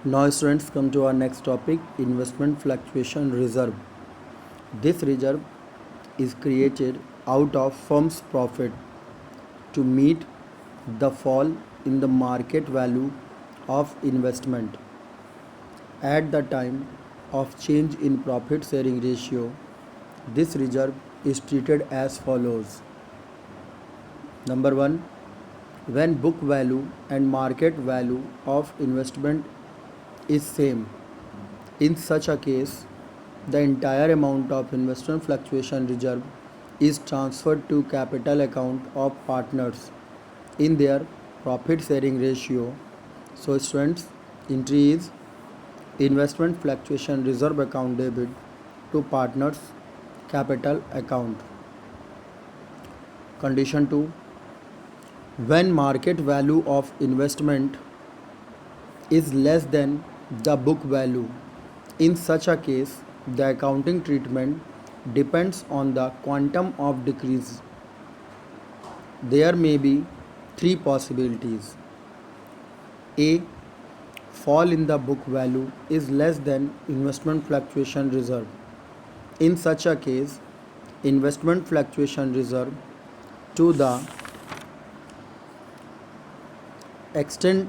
Now students, come to our next topic, investment fluctuation reserve. This reserve is created out of firm's profit to meet the fall in the market value of investment at the time of change in profit sharing ratio. This reserve is treated as follows. Number 1, when book value and market value of investment is same. In such a case, the entire amount of investment fluctuation reserve is transferred to capital account of partners in their profit sharing ratio. So students, entry is investment fluctuation reserve account debit to partners capital account. Condition 2, when market value of investment is less than the book value. In such a case, the accounting treatment depends on the quantum of decrease. There may be three possibilities. A, fall in the book value is less than investment fluctuation reserve. In such a case, investment fluctuation reserve to the extent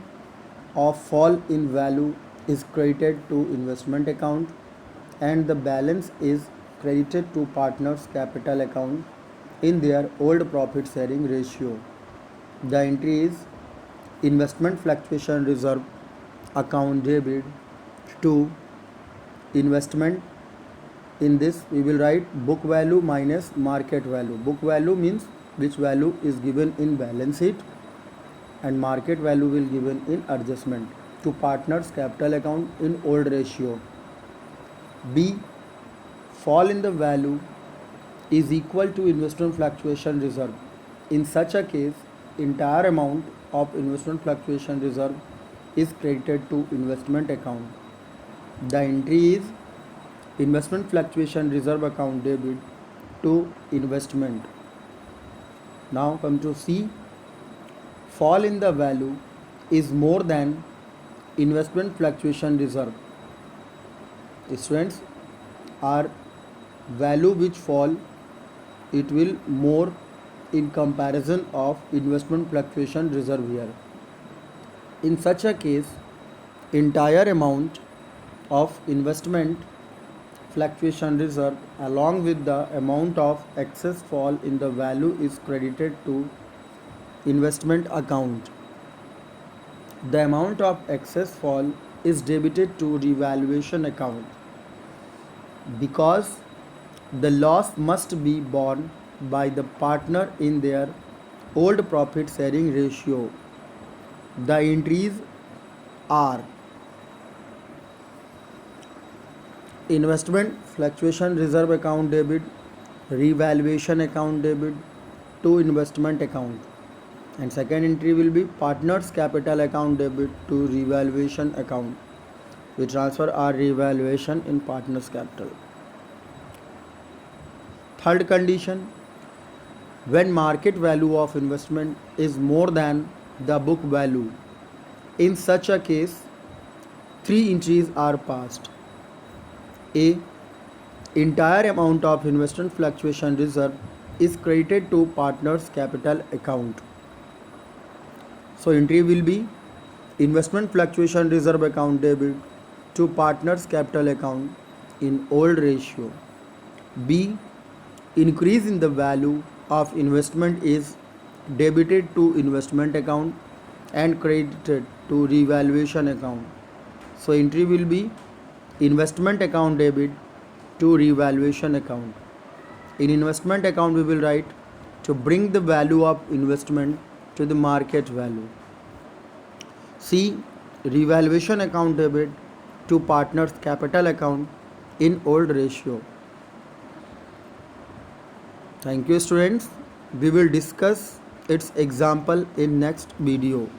of fall in value is credited to investment account and the balance is credited to partners capital account in their old profit sharing ratio. The entry is investment fluctuation reserve account debit to investment. In this we will write book value minus market value. Book value means which value is given in balance sheet and market value will given in adjustment to partners capital account in old ratio. B, fall in the value is equal to investment fluctuation reserve. In such a case, entire amount of investment fluctuation reserve is credited to investment account. The entry is investment fluctuation reserve account debit to investment. Now come to C, fall in the value is more than investment fluctuation reserve. Students, are value which fall, it will more in comparison of investment fluctuation reserve here. In such a case, entire amount of investment fluctuation reserve along with the amount of excess fall in the value is credited to investment account. The amount of excess fall is debited to revaluation account. Because the loss must be borne by the partner in their old profit sharing ratio, the entries are investment fluctuation reserve account debit, revaluation account debit to investment account, and second entry will be partners capital account debit to revaluation account. We transfer our revaluation in partners capital. Third condition, when market value of investment is more than the book value. In such a case, three entries are passed. A, entire amount of investment fluctuation reserve is credited to partners capital account. So entry will be investment fluctuation reserve account debit to partners capital account in old ratio. B, increase in the value of investment is debited to investment account and credited to revaluation account. So entry will be investment account debit to revaluation account. In investment account we will write to bring the value of investment to the market value. C, revaluation account debit to partners capital account in old ratio. Thank you students. We will discuss its example in next video.